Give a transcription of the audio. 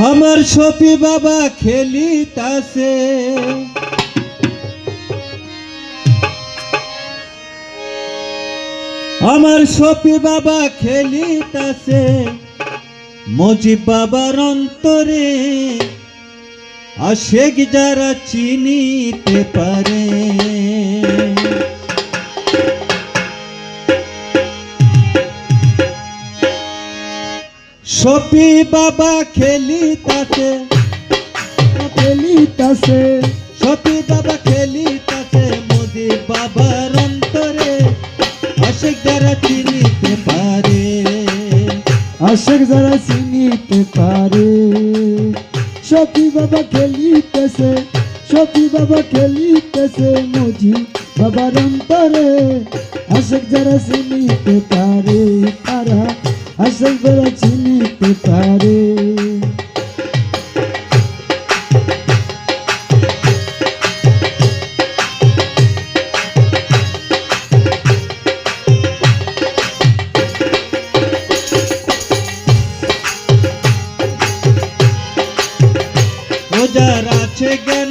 আমার শফি বাবা খেলিতাছে, আমার শফি বাবা খেলিতাছে মুজিব বাবার অন্তরে, আশেক যারা চিনিতে পারে। শফি বাবা খেলিতাছে, খেলিতাছে, শফি বাবা খেলিতাছে মুজিব বাবার অন্তরে, আশেক যারা চিনিতে পারে, আশেক যারা চিনিতে পারে। শফি বাবা খেলিতেছে, শফি বাবা খেলিতেছে মুজিব বাবার অন্তরে, আশেক যারা চিনিতে পারে, তারা আশেক যারা চিনিতে পারে। যার আছে জ্ঞান